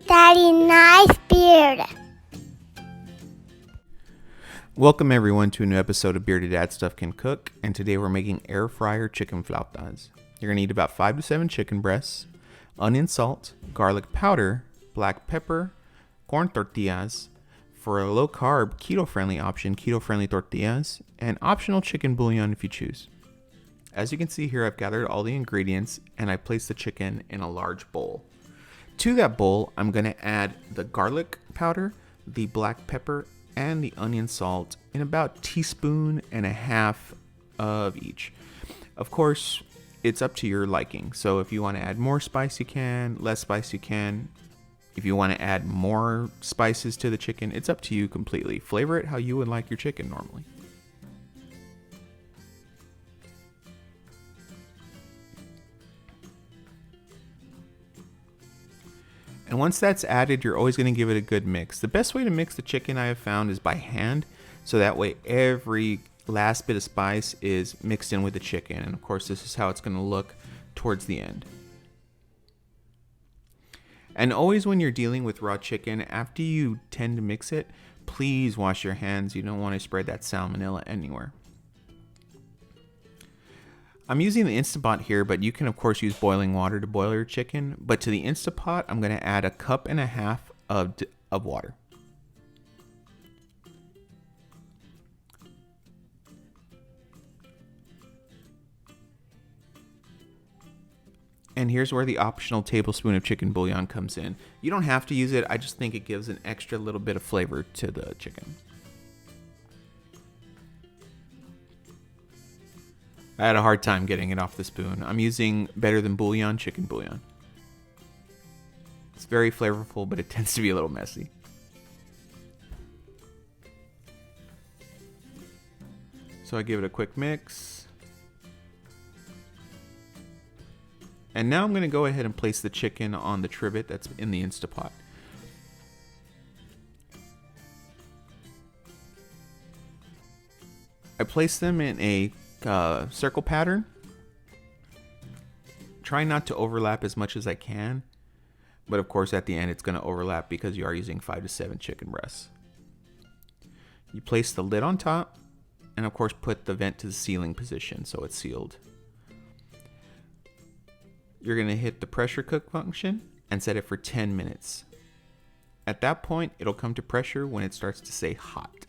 Daddy, nice beard. Welcome everyone to a new episode of Bearded Dad Stuff Can Cook, and today we're making air fryer chicken flautas. You're going to need about 5 to 7 chicken breasts, onion salt, garlic powder, black pepper, corn tortillas, for a low carb, keto friendly option, keto friendly tortillas, and optional chicken bouillon if you choose. As you can see here, I've gathered all the ingredients and I placed the chicken in a large bowl. To that bowl, I'm going to add the garlic powder, the black pepper, and the onion salt in about a teaspoon and a half of each. Of course, it's up to your liking. So if you want to add more spice, you can. Less spice, you can. If you want to add more spices to the chicken, it's up to you completely. Flavor it how you would like your chicken normally. And once that's added, you're always going to give it a good mix. The best way to mix the chicken I have found is by hand. So that way every last bit of spice is mixed in with the chicken. And of course, this is how it's going to look towards the end. And always when you're dealing with raw chicken, after you tend to mix it, please wash your hands. You don't want to spread that salmonella anywhere. I'm using the Instant Pot here, but you can of course use boiling water to boil your chicken. But to the Instant Pot, I'm going to add 1.5 cups of water. And here's where the optional tablespoon of chicken bouillon comes in. You don't have to use it, I just think it gives an extra little bit of flavor to the chicken. I had a hard time getting it off the spoon. I'm using Better Than Bouillon chicken bouillon. It's very flavorful, but it tends to be a little messy. So I give it a quick mix. And now I'm going to go ahead and place the chicken on the trivet that's in the Instapot. I place them in a circle pattern. Try not to overlap as much as I can, but of course at the end it's going to overlap because you are using 5 to 7 chicken breasts. You place the lid on top and of course put the vent to the sealing position so it's sealed. You're going to hit the pressure cook function and set it for 10 minutes. At that point, it'll come to pressure when it starts to say hot.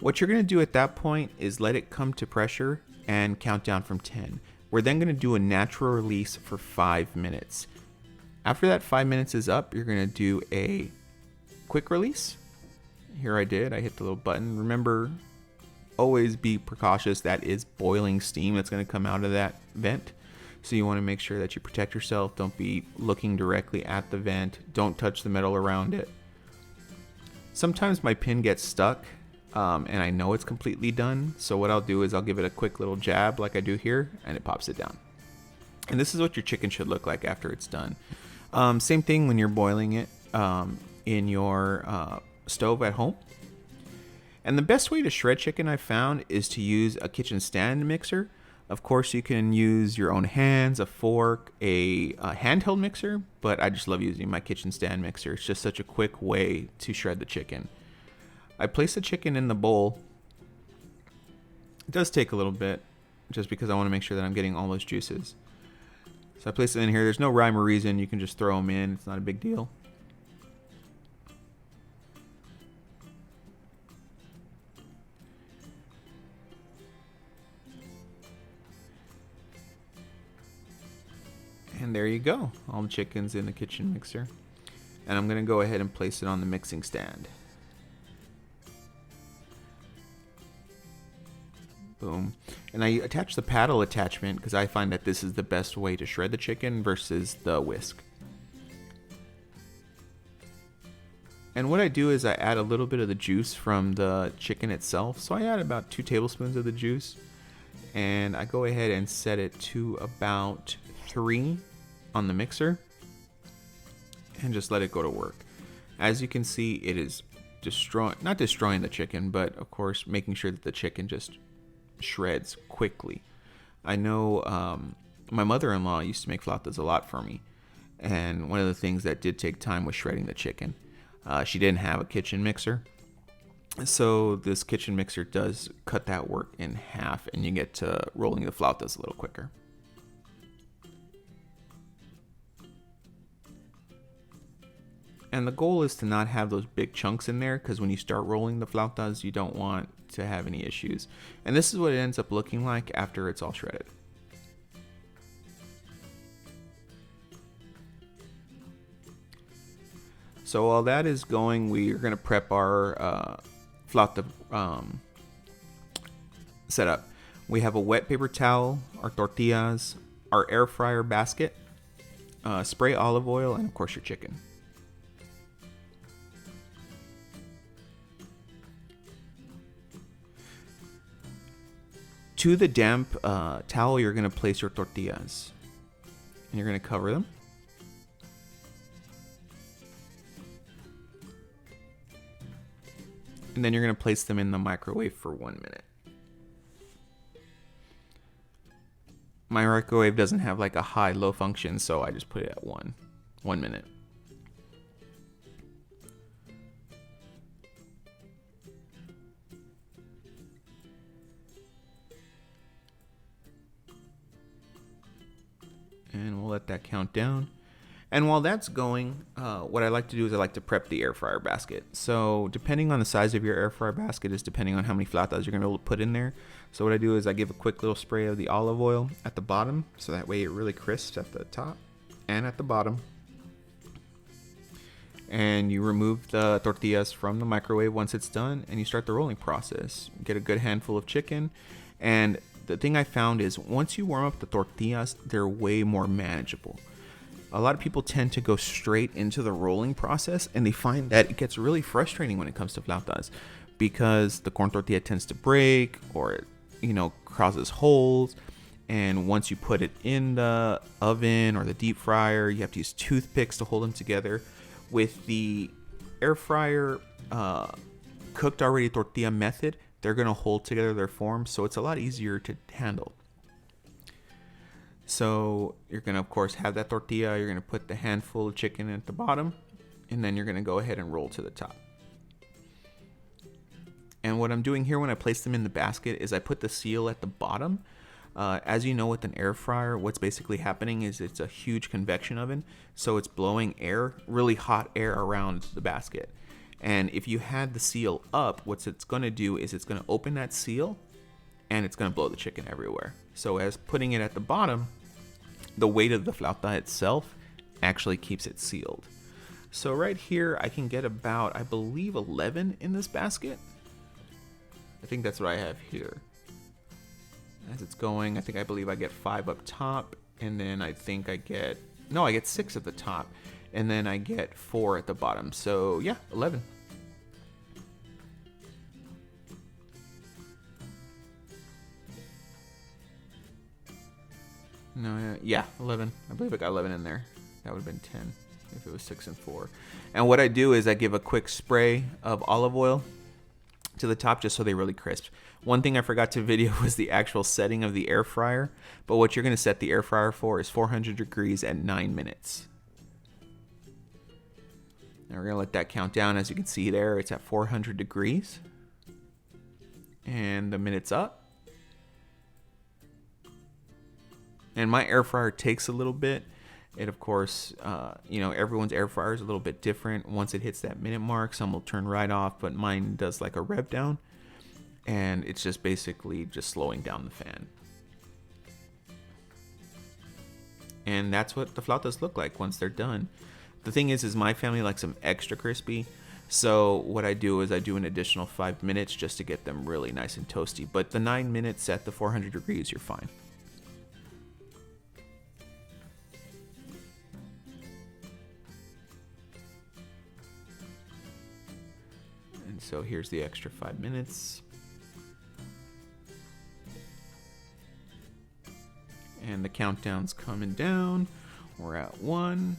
What you're going to do at that point is let it come to pressure and count down from 10. We're then going to do a natural release for 5 minutes. After that 5 minutes is up, you're going to do a quick release. Here I did. I hit the little button. Remember, always be precautious. That is boiling steam that's going to come out of that vent. So you want to make sure that you protect yourself. Don't be looking directly at the vent. Don't touch the metal around it. Sometimes my pin gets stuck and I know it's completely done. So what I'll do is I'll give it a quick little jab like I do here and it pops it down. And this is what your chicken should look like after it's done. Same thing when you're boiling it in your stove at home. And the best way to shred chicken I've found is to use a kitchen stand mixer. Of course you can use your own hands, a fork, a handheld mixer, but I just love using my kitchen stand mixer. It's just such a quick way to shred the chicken. I place the chicken in the bowl. It does take a little bit just because I want to make sure that I'm getting all those juices. So I place it in here. There's no rhyme or reason. You can just throw them in. It's not a big deal. And there you go, all the chicken's in the kitchen mixer. And I'm going to go ahead and place it on the mixing stand. Boom. And I attach the paddle attachment because I find that this is the best way to shred the chicken versus the whisk. And what I do is I add a little bit of the juice from the chicken itself. So I add about 2 tablespoons of the juice. And I go ahead and set it to about 3 on the mixer. And just let it go to work. As you can see, it is not destroying the chicken, but of course making sure that the chicken just shreds quickly. I know my mother-in-law used to make flautas a lot for me, and one of the things that did take time was shredding the chicken. She didn't have a kitchen mixer, so this kitchen mixer does cut that work in half, and you get to rolling the flautas a little quicker. And the goal is to not have those big chunks in there, because when you start rolling the flautas, you don't want to have any issues. And this is what it ends up looking like after it's all shredded. So while that is going, we are going to prep our flauta setup. We have a wet paper towel, our tortillas, our air fryer basket, spray olive oil, and of course your chicken. To the damp towel, you're going to place your tortillas, and you're going to cover them. And then you're going to place them in the microwave for 1 minute. My microwave doesn't have like a high-low function, so I just put it at 1 minute. And we'll let that count down. And while that's going, what I like to do is I like to prep the air fryer basket. So depending on the size of your air fryer basket is depending on how many flautas you're going to put in there. So what I do is I give a quick little spray of the olive oil at the bottom, so that way it really crisps at the top and at the bottom. And you remove the tortillas from the microwave once it's done, and you start the rolling process. Get a good handful of chicken, and the thing I found is once you warm up the tortillas, they're way more manageable. A lot of people tend to go straight into the rolling process, and they find that it gets really frustrating when it comes to flautas, because the corn tortilla tends to break, or it, causes holes. And once you put it in the oven or the deep fryer, you have to use toothpicks to hold them together. With the air fryer cooked already tortilla method, they're going to hold together their form, so it's a lot easier to handle. So you're going to, of course, have that tortilla. You're going to put the handful of chicken at the bottom, and then you're going to go ahead and roll to the top. And what I'm doing here when I place them in the basket is I put the seal at the bottom. As you know, with an air fryer, what's basically happening is it's a huge convection oven, so it's blowing air, really hot air around the basket. And if you had the seal up, what it's going to do is it's going to open that seal, and it's going to blow the chicken everywhere. So as putting it at the bottom, the weight of the flauta itself actually keeps it sealed. So right here, I can get about, I believe, 11 in this basket. I think that's what I have here. As it's going, I believe I get 5 up top, and then I get 6 at the top, and then I get 4 at the bottom. So yeah, 11. No, yeah, 11. I believe I got 11 in there. That would have been 10 if it was 6 and 4. And what I do is I give a quick spray of olive oil to the top just so they really crisp. One thing I forgot to video was the actual setting of the air fryer, but what you're going to set the air fryer for is 400 degrees at 9 minutes. Now we're going to let that count down. As you can see there, it's at 400 degrees. And the minute's up. And my air fryer takes a little bit. It, of course, everyone's air fryer is a little bit different. Once it hits that minute mark, some will turn right off, but mine does like a rev down. And it's just basically just slowing down the fan. And that's what the flautas look like once they're done. The thing is my family likes them extra crispy. So what I do is I do an additional 5 minutes just to get them really nice and toasty. But the 9 minutes at the 400 degrees, you're fine. And so here's the extra 5 minutes. And the countdown's coming down. We're at 1.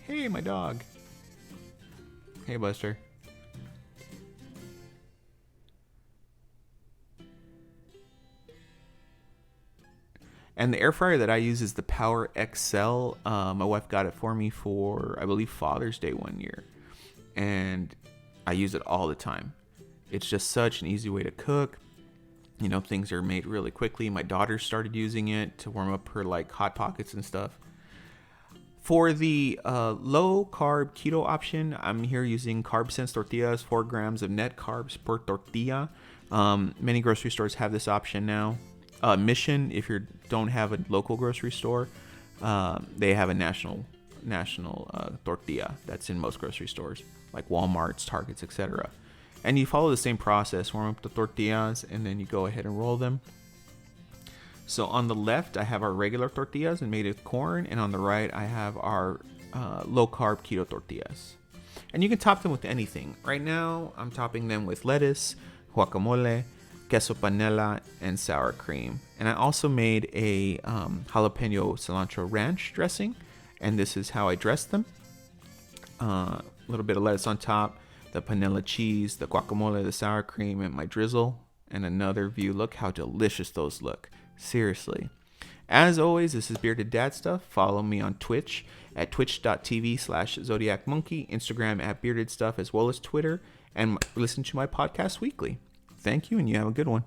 Hey, my dog. Hey, Buster. And the air fryer that I use is the Power XL. My wife got it for me for, I believe, Father's Day one year. And I use it all the time. It's just such an easy way to cook. You know, things are made really quickly. My daughter started using it to warm up her like Hot Pockets and stuff. For the low carb keto option, I'm here using Carb Sense tortillas, 4 grams of net carbs per tortilla. Many grocery stores have this option now. Mission, if you don't have a local grocery store, they have a national tortilla that's in most grocery stores, like Walmart's, Targets, etc. And you follow the same process: warm up the tortillas, and then you go ahead and roll them. So on the left, I have our regular tortillas and made with corn, and on the right, I have our low carb keto tortillas. And you can top them with anything. Right now, I'm topping them with lettuce, guacamole, queso panela, and sour cream. And I also made a jalapeno cilantro ranch dressing, and this is how I dressed them. A little bit of lettuce on top, the panela cheese, the guacamole, the sour cream, and my drizzle. And another view. Look how delicious those look. Seriously. As always, this is Bearded Dad Stuff. Follow me on Twitch at twitch.tv/ZodiacMonkey, Instagram at Bearded Stuff, as well as Twitter, and listen to my podcast weekly. Thank you, and you have a good one.